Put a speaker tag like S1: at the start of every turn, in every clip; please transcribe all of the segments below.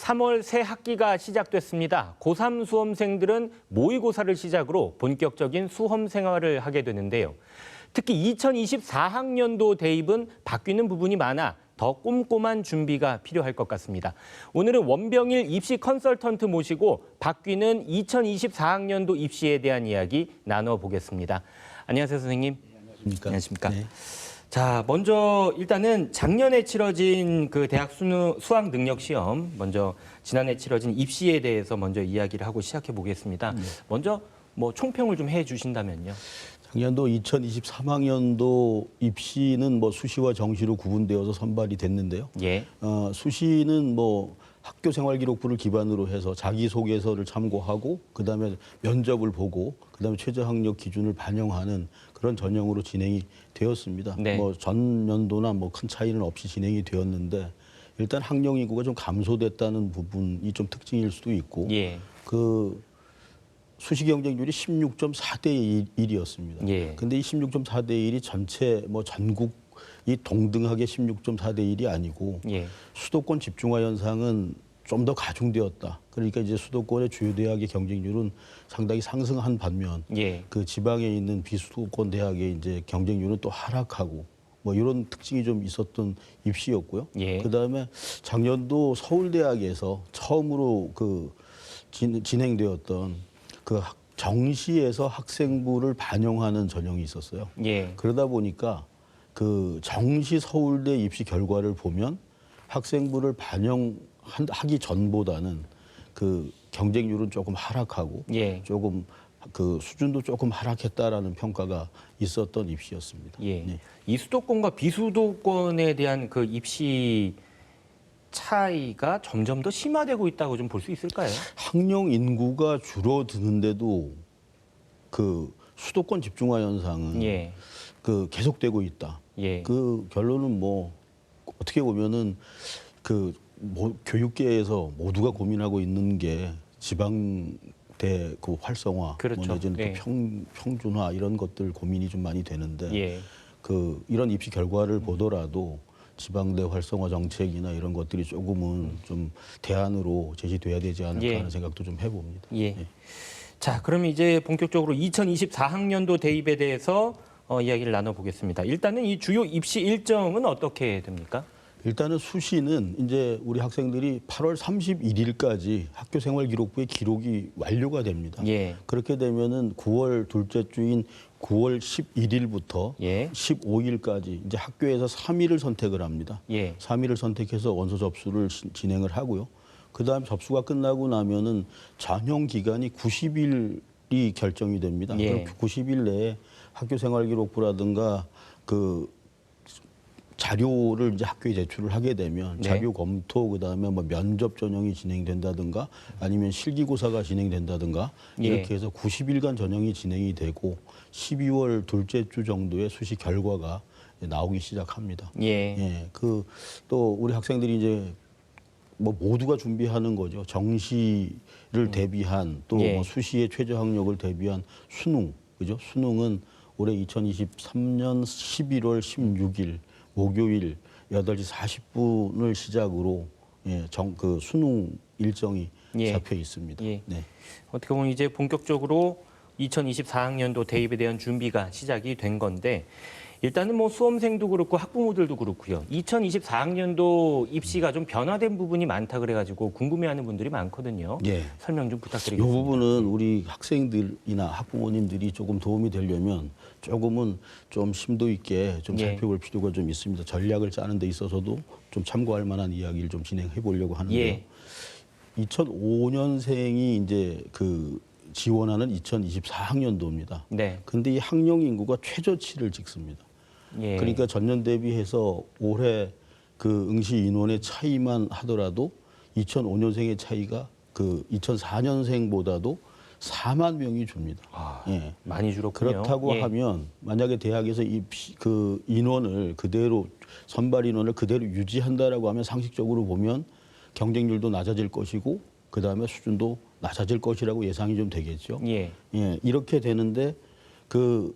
S1: 3월 새 학기가 시작됐습니다. 고3 수험생들은 모의고사를 시작으로 본격적인 수험 생활을 하게 되는데요. 특히 2024학년도 대입은 바뀌는 부분이 많아 더 꼼꼼한 준비가 필요할 것 같습니다. 오늘은 원병일 입시 컨설턴트 모시고 바뀌는 2024학년도 입시에 대한 이야기 나눠보겠습니다. 안녕하세요, 선생님. 안녕하십니까. 네. 자, 먼저 일단은 작년에 치러진 그 대학 수학 능력 시험, 먼저 지난해 치러진 입시에 대해서 먼저 이야기를 하고 시작해 보겠습니다. 먼저 뭐 총평을 좀 해 주신다면요.
S2: 작년도 2023학년도 입시는 뭐 수시와 정시로 구분되어서 선발이 됐는데요.
S1: 예.
S2: 수시는 뭐 학교 생활 기록부를 기반으로 해서 자기소개서를 참고하고 그다음에 면접을 보고 그다음에 최저 학력 기준을 반영하는 그런 전형으로 진행이 되었습니다.
S1: 네.
S2: 뭐 전년도나 뭐 큰 차이는 없이 진행이 되었는데 일단 학령 인구가 좀 감소됐다는 부분이 좀 특징일 수도 있고
S1: 예.
S2: 그 수시 경쟁률이 16.4대 1이었습니다.
S1: 예.
S2: 근데 이 16.4대 1이 전체 뭐 전국이 동등하게 16.4대 1이 아니고
S1: 예.
S2: 수도권 집중화 현상은 좀 더 가중되었다. 그러니까 이제 수도권의 주요 대학의 경쟁률은 상당히 상승한 반면
S1: 예.
S2: 그 지방에 있는 비수도권 대학의 이제 경쟁률은 또 하락하고 뭐 이런 특징이 좀 있었던 입시였고요.
S1: 예.
S2: 그다음에 작년도 서울대학에서 처음으로 그 진행되었던 그 정시에서 학생부를 반영하는 전형이 있었어요.
S1: 예.
S2: 그러다 보니까 그 정시 서울대 입시 결과를 보면 학생부를 반영하기 전보다는 그 경쟁률은 조금 하락하고
S1: 예.
S2: 조금 그 수준도 조금 하락했다라는 평가가 있었던 입시였습니다.
S1: 예.
S2: 네.
S1: 이 수도권과 비수도권에 대한 그 입시 차이가 점점 더 심화되고 있다고 좀 볼 수 있을까요?
S2: 학령 인구가 줄어드는데도 그 수도권 집중화 현상은
S1: 예.
S2: 그 계속되고 있다.
S1: 예.
S2: 그 결론은 뭐 어떻게 보면은 그 교육계에서 모두가 고민하고 있는 게 지방대 그 활성화,
S1: 그렇죠.
S2: 뭐 내지는
S1: 네.
S2: 또 평준화 이런 것들 고민이 좀 많이 되는데
S1: 예.
S2: 그 이런 입시 결과를 보더라도 지방대 활성화 정책이나 이런 것들이 조금은 좀 대안으로 제시돼야 되지 않을까
S1: 예.
S2: 하는 생각도 좀 해봅니다.
S1: 예.
S2: 네.
S1: 자, 그럼 이제 본격적으로 2024학년도 대입에 대해서 이야기를 나눠보겠습니다. 일단은 이 주요 입시 일정은 어떻게 됩니까?
S2: 일단은 수시는 이제 우리 학생들이 8월 31일까지 학교 생활 기록부의 기록이 완료가 됩니다.
S1: 예.
S2: 그렇게 되면은 9월 둘째 주인 9월 11일부터
S1: 예.
S2: 15일까지 이제 학교에서 3일을 선택을 합니다.
S1: 예.
S2: 3일을 선택해서 원서 접수를 진행을 하고요. 그다음 접수가 끝나고 나면은 전형 기간이 90일이 결정이 됩니다.
S1: 예.
S2: 그럼 90일 내에 학교 생활 기록부라든가 그 자료를 이제 학교에 제출을 하게 되면
S1: 네.
S2: 자료 검토 그다음에 뭐 면접 전형이 진행된다든가 아니면 실기고사가 진행된다든가
S1: 예.
S2: 이렇게 해서 90일간 전형이 진행이 되고 12월 둘째 주 정도에 수시 결과가 나오기 시작합니다.
S1: 예.
S2: 예. 그 또 우리 학생들이 이제 뭐 모두가 준비하는 거죠. 정시를 대비한 또
S1: 예.
S2: 뭐 수시의 최저 학력을 대비한 수능. 그죠? 수능은 올해 2023년 11월 16일 목요일 8시 40분을 시작으로 예, 그 수능 일정이
S1: 예.
S2: 잡혀 있습니다.
S1: 예.
S2: 네.
S1: 어떻게 보면 이제 본격적으로 2024학년도 대입에 대한 준비가 시작이 된 건데 일단은 뭐 수험생도 그렇고 학부모들도 그렇고요. 2024학년도 입시가 좀 변화된 부분이 많다 그래가지고 궁금해하는 분들이 많거든요.
S2: 예.
S1: 설명 좀
S2: 이
S1: 부탁드리겠습니다.
S2: 부분은 우리 학생들이나 학부모님들이 조금 도움이 되려면 조금은 좀 심도 있게 좀
S1: 예.
S2: 살펴볼 필요가 좀 있습니다. 전략을 짜는 데 있어서도 좀 참고할 만한 이야기를 좀 진행해 보려고 하는데요.
S1: 예.
S2: 2005년생이 이제 그 지원하는 2024학년도입니다.
S1: 네.
S2: 근데 이 학령 인구가 최저치를 찍습니다.
S1: 예.
S2: 그러니까 전년 대비해서 올해 그 응시 인원의 차이만 하더라도 2005년생의 차이가 그 2004년생보다도 4만 명이 줍니다.
S1: 아,
S2: 예.
S1: 많이 줄었군요.
S2: 그렇다고
S1: 예.
S2: 하면 만약에 대학에서 그 인원을 그대로 선발 인원을 그대로 유지한다라고 하면 상식적으로 보면 경쟁률도 낮아질 것이고 그 다음에 수준도 낮아질 것이라고 예상이 좀 되겠죠.
S1: 예.
S2: 예, 이렇게 되는데 그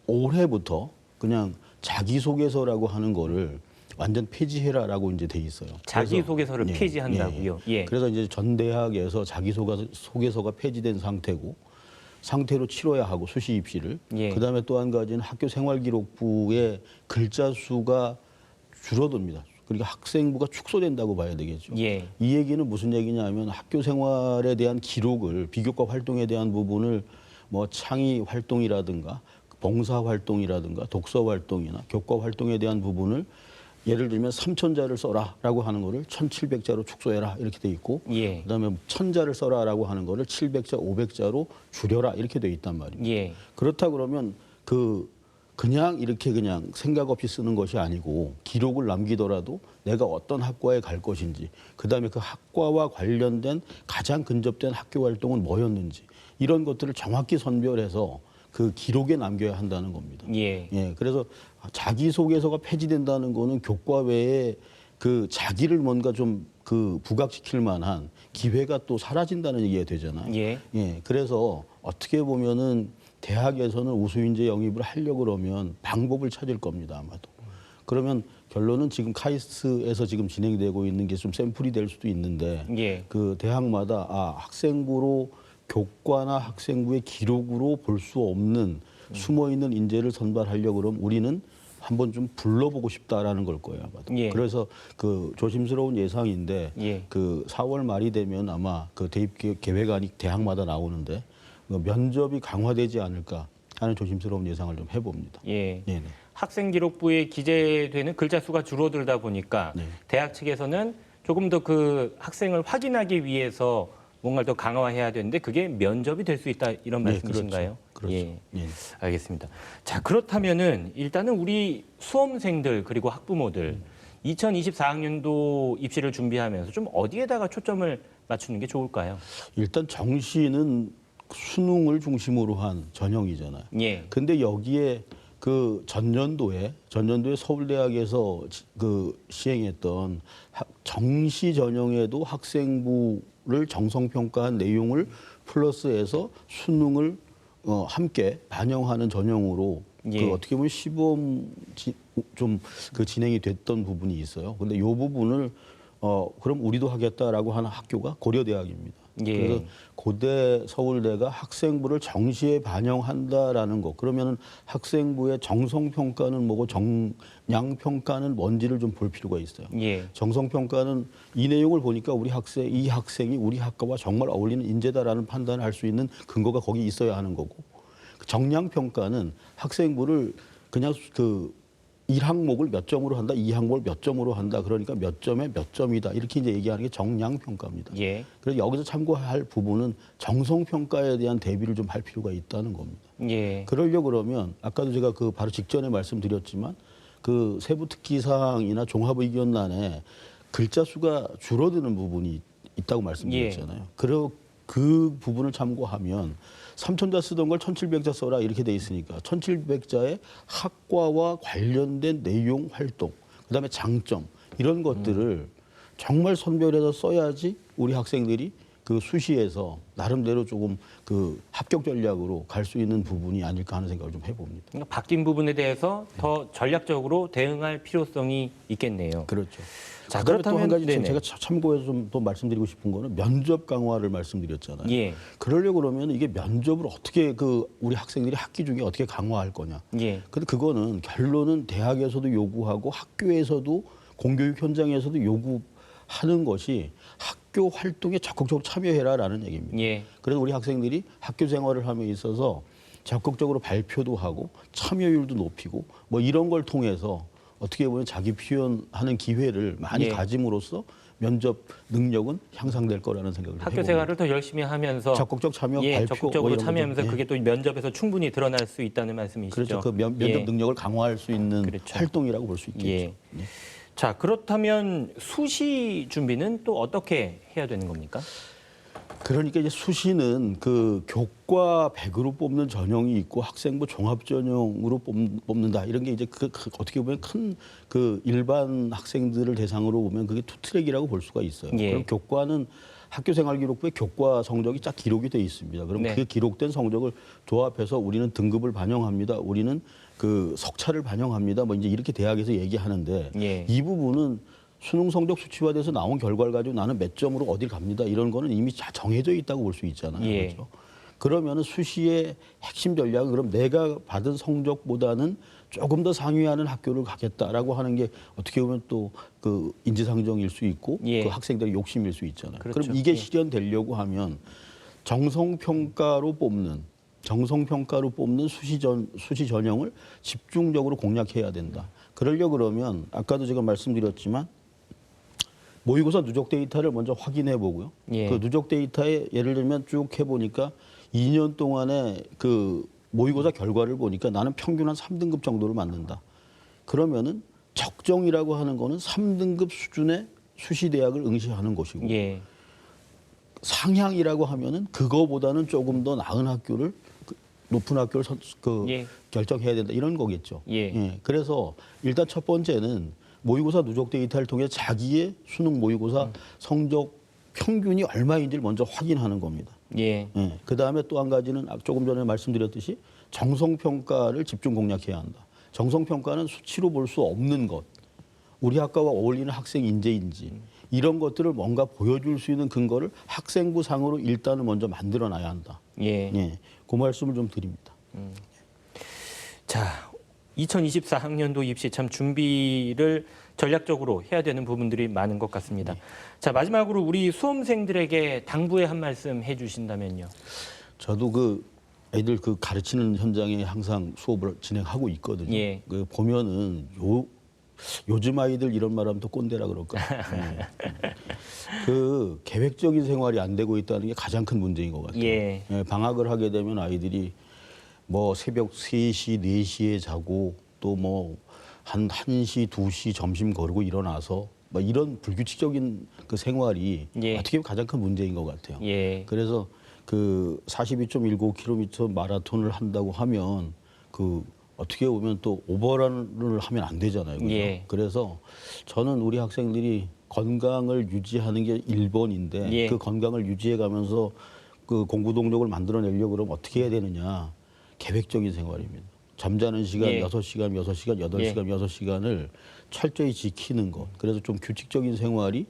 S2: 올해부터 그냥 자기소개서라고 하는 거를 완전 폐지해라라고 이제 돼 있어요.
S1: 자기소개서를
S2: 그래서,
S1: 폐지한다고요? 예.
S2: 그래서 이제 전 대학에서 자기소개서가 폐지된 상태로 치러야 하고 수시 입시를.
S1: 예.
S2: 그다음에 또 한 가지는 학교 생활기록부의 글자 수가 줄어듭니다. 그러니까 학생부가 축소된다고 봐야 되겠죠.
S1: 예.
S2: 이 얘기는 무슨 얘기냐면 학교 생활에 대한 기록을 비교과 활동에 대한 부분을 뭐 창의 활동이라든가 봉사 활동이라든가 독서 활동이나 교과 활동에 대한 부분을 예를 들면 3,000자를 써라라고 하는 거를 1,700자로 축소해라 이렇게 돼 있고
S1: 예.
S2: 그다음에 1,000자를 써라라고 하는 거를 700자, 500자로 줄여라 이렇게 돼 있단 말입니다.
S1: 예.
S2: 그렇다 그러면 그냥 이렇게 그냥 생각 없이 쓰는 것이 아니고 기록을 남기더라도 내가 어떤 학과에 갈 것인지 그다음에 그 학과와 관련된 가장 근접된 학교 활동은 뭐였는지 이런 것들을 정확히 선별해서 그 기록에 남겨야 한다는 겁니다.
S1: 예.
S2: 그래서 자기소개서가 폐지된다는 거는 교과 외에 그 자기를 뭔가 좀 그 부각시킬 만한 기회가 또 사라진다는 얘기가 되잖아요.
S1: 예.
S2: 그래서 어떻게 보면은 대학에서는 우수인재 영입을 하려고 그러면 방법을 찾을 겁니다, 아마도. 그러면 결론은 지금 카이스트에서 지금 진행되고 있는 게 좀 샘플이 될 수도 있는데
S1: 예.
S2: 그 대학마다 학생부로 교과나 학생부의 기록으로 볼 수 없는 숨어 있는 인재를 선발하려고 그러면 우리는 한번 좀 불러보고 싶다라는 걸 거예요, 아마도.
S1: 예.
S2: 그래서 그 조심스러운 예상인데
S1: 예.
S2: 그 4월 말이 되면 아마 그 대입 계획안이 대학마다 나오는데 면접이 강화되지 않을까 하는 조심스러운 예상을 좀 해봅니다.
S1: 예.
S2: 네네.
S1: 학생기록부에 기재되는 글자 수가 줄어들다 보니까
S2: 네.
S1: 대학 측에서는 조금 더 그 학생을 확인하기 위해서 뭔가를 더 강화해야 되는데 그게 면접이 될 수 있다 이런
S2: 네,
S1: 말씀이신가요?
S2: 그렇죠.
S1: 예.
S2: 네.
S1: 알겠습니다. 자, 그렇다면은 일단은 우리 수험생들 그리고 학부모들 2024학년도 입시를 준비하면서 좀 어디에다가 초점을 맞추는 게 좋을까요?
S2: 일단 정시는 수능을 중심으로 한 전형이잖아요.
S1: 예.
S2: 근데 여기에 그 전년도에 서울대학에서 그 시행했던 정시 전형에도 학생부를 정성평가한 내용을 플러스해서 수능을 함께 반영하는 전형으로
S1: 예.
S2: 그 어떻게 보면 시범 좀 그 진행이 됐던 부분이 있어요. 근데 이 부분을 그럼 우리도 하겠다라고 하는 학교가 고려대학입니다.
S1: 예.
S2: 그래서 고대 서울대가 학생부를 정시에 반영한다라는 거. 그러면은 학생부의 정성평가는 뭐고 정량평가는 뭔지를 좀 볼 필요가 있어요.
S1: 예.
S2: 정성평가는 이 내용을 보니까 이 학생이 우리 학과와 정말 어울리는 인재다라는 판단을 할 수 있는 근거가 거기 있어야 하는 거고. 정량평가는 학생부를 그냥 그 1항목을 몇 점으로 한다, 2항목을 몇 점으로 한다. 그러니까 몇 점에 몇 점이다. 이렇게 이제 얘기하는 게 정량평가입니다.
S1: 예.
S2: 그래서 여기서 참고할 부분은 정성평가에 대한 대비를 좀 할 필요가 있다는 겁니다.
S1: 예.
S2: 그러려고 그러면 아까도 제가 그 바로 직전에 말씀드렸지만 그 세부 특기 사항이나 종합 의견란에 글자 수가 줄어드는 부분이 있다고 말씀드렸잖아요. 그 부분을 참고하면 3,000자 쓰던 걸 1,700자 써라 이렇게 돼 있으니까 1,700자의 학과와 관련된 내용 활동, 그다음에 장점 이런 것들을 정말 선별해서 써야지 우리 학생들이 그 수시에서 나름대로 조금 그 합격 전략으로 갈 수 있는 부분이 아닐까 하는 생각을 좀 해봅니다.
S1: 그러니까 바뀐 부분에 대해서 더 전략적으로 대응할 필요성이 있겠네요.
S2: 그렇죠.
S1: 자,
S2: 그다음에 또 한 가지
S1: 네네.
S2: 제가 참고해서 좀 더 말씀드리고 싶은 거는 면접 강화를 말씀드렸잖아요.
S1: 예.
S2: 그러려고 그러면 이게 면접을 어떻게 그 우리 학생들이 학기 중에 어떻게 강화할 거냐.
S1: 예.
S2: 근데 그거는 결론은 대학에서도 요구하고 학교에서도 공교육 현장에서도 요구하는 것이 학교 활동에 적극적으로 참여해라라는 얘기입니다.
S1: 예.
S2: 그래서 우리 학생들이 학교 생활을 함에 있어서 적극적으로 발표도 하고 참여율도 높이고 뭐 이런 걸 통해서 어떻게 보면 자기 표현하는 기회를 많이
S1: 예.
S2: 가짐으로써 면접 능력은 향상될 거라는 생각을
S1: 학교
S2: 해봅니다.
S1: 생활을 더 열심히 하면서
S2: 적극적 참여,
S1: 예,
S2: 발표
S1: 적극적으로
S2: 뭐 이런 거
S1: 참여하면서
S2: 좀,
S1: 그게 또 면접에서 충분히 드러날 수 있다는 말씀이시죠.
S2: 그렇죠. 그 면접
S1: 예.
S2: 능력을 강화할 수 있는
S1: 그렇죠.
S2: 활동이라고 볼 수 있겠죠.
S1: 예.
S2: 네.
S1: 자, 그렇다면 수시 준비는 또 어떻게 해야 되는 겁니까?
S2: 그러니까 이제 수시는 그 교과 100으로 뽑는 전형이 있고 학생부 종합 전형으로 뽑는다 이런 게 이제 어떻게 보면 큰 그 일반 학생들을 대상으로 보면 그게 투트랙이라고 볼 수가 있어요.
S1: 예.
S2: 그럼 교과는 학교생활기록부에 교과 성적이 쫙 기록이 돼 있습니다. 그럼
S1: 네.
S2: 그 기록된 성적을 조합해서 우리는 등급을 반영합니다. 우리는 그 석차를 반영합니다. 뭐 이제 이렇게 대학에서 얘기하는데
S1: 예.
S2: 이 부분은 수능 성적 수치화돼서 나온 결과를 가지고 나는 몇 점으로 어딜 갑니다. 이런 거는 이미 다 정해져 있다고 볼 수 있잖아요.
S1: 예.
S2: 그렇죠? 그러면은 수시의 핵심 전략은 그럼 내가 받은 성적보다는 조금 더 상위하는 학교를 가겠다라고 하는 게 어떻게 보면 또 그 인지상정일 수 있고
S1: 예.
S2: 그 학생들의 욕심일 수 있잖아요.
S1: 그렇죠.
S2: 그럼 이게
S1: 예.
S2: 실현되려고 하면 정성평가로 뽑는 수시 전형을 집중적으로 공략해야 된다. 그러려 그러면 아까도 제가 말씀드렸지만 모의고사 누적 데이터를 먼저 확인해 보고요.
S1: 예.
S2: 그 누적 데이터에 예를 들면 쭉 해보니까 2년 동안의 그 모의고사 결과를 보니까 나는 평균 한 3등급 정도를 맞는다. 그러면은 적정이라고 하는 거는 3등급 수준의 수시 대학을 응시하는 것이고
S1: 예.
S2: 상향이라고 하면은 그거보다는 조금 더 나은 학교를 높은 학교를
S1: 예.
S2: 결정해야 된다 이런 거겠죠.
S1: 예.
S2: 그래서 일단 첫 번째는 모의고사 누적 데이터를 통해 자기의 수능 모의고사 성적 평균이 얼마인지를 먼저 확인하는 겁니다.
S1: 예.
S2: 그 다음에 또 한 가지는 조금 전에 말씀드렸듯이 정성평가를 집중 공략해야 한다. 정성평가는 수치로 볼 수 없는 것, 우리 학과와 어울리는 학생 인재인지 이런 것들을 뭔가 보여줄 수 있는 근거를 학생부 상으로 일단은 먼저 만들어놔야 한다.
S1: 예.
S2: 그 말씀을 좀 드립니다.
S1: 자, 2024학년도 입시 참 준비를 전략적으로 해야 되는 부분들이 많은 것 같습니다. 자, 마지막으로 우리 수험생들에게 당부의 한 말씀 해주신다면요.
S2: 저도 그 애들 그 가르치는 현장에 항상 수업을 진행하고 있거든요.
S1: 예.
S2: 그 보면은 요즘 아이들 이런 말하면 또 꼰대라 그럴까. 그 계획적인 생활이 안 되고 있다는 게 가장 큰 문제인 것 같아요.
S1: 예.
S2: 방학을 하게 되면 아이들이 뭐 새벽 3시, 4시에 자고 또 뭐 한 1시, 2시 점심 거르고 일어나서 뭐 이런 불규칙적인 그 생활이
S1: 예.
S2: 어떻게 보면 가장 큰 문제인 것 같아요.
S1: 예.
S2: 그래서 그 42.19km 마라톤을 한다고 하면 그 어떻게 보면 또 오버런을 하면 안 되잖아요. 그죠?
S1: 예.
S2: 그래서 저는 우리 학생들이 건강을 유지하는 게 1번인데
S1: 예.
S2: 그 건강을 유지해 가면서 그 공부 동력을 만들어내려고 그러면 어떻게 해야 되느냐. 계획적인 생활입니다. 잠자는 시간
S1: 예.
S2: 6시간, 6시간, 8시간, 6시간을 철저히 지키는 것. 그래서 좀 규칙적인 생활이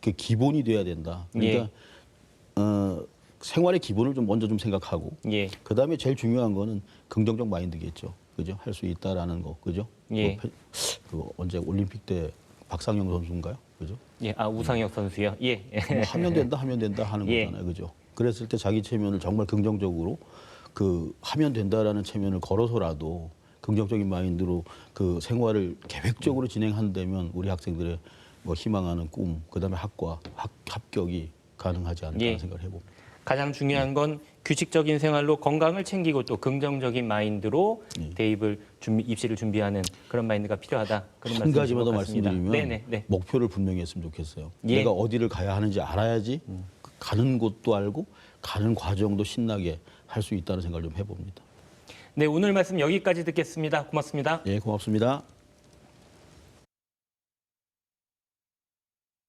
S2: 그 기본이 돼야 된다. 그러니까 생활의 기본을 좀 먼저 좀 생각하고
S1: 예.
S2: 그다음에 제일 중요한 거는 긍정적 마인드겠죠. 그죠? 할 수 있다라는 거. 그죠?
S1: 예.
S2: 그 언제 올림픽 때 박상영 선수인가요? 그죠?
S1: 예. 아, 우상혁 선수요. 예.
S2: 뭐 하면 된다 하는
S1: 예.
S2: 거잖아요. 그죠? 그랬을 때 자기 체면을 정말 긍정적으로 그 하면 된다라는 체면을 걸어서라도 긍정적인 마인드로 그 생활을 계획적으로 진행한다면 우리 학생들의 뭐 희망하는 꿈, 그다음에 합격이 가능하지 않을까
S1: 예.
S2: 하는 생각을 해봅니다.
S1: 가장 중요한 건 규칙적인 생활로 건강을 챙기고 또 긍정적인 마인드로 대입을 입시를 준비하는 그런 마인드가 필요하다. 그런
S2: 한 가지만 더
S1: 말씀이신 것 같습니다.
S2: 말씀드리면
S1: 네.
S2: 목표를 분명히 했으면 좋겠어요.
S1: 예.
S2: 내가 어디를 가야 하는지 알아야지 가는 곳도 알고 가는 과정도 신나게 할 수 있다는 생각을 좀 해봅니다.
S1: 네, 오늘 말씀 여기까지 듣겠습니다. 고맙습니다.
S2: 예, 고맙습니다.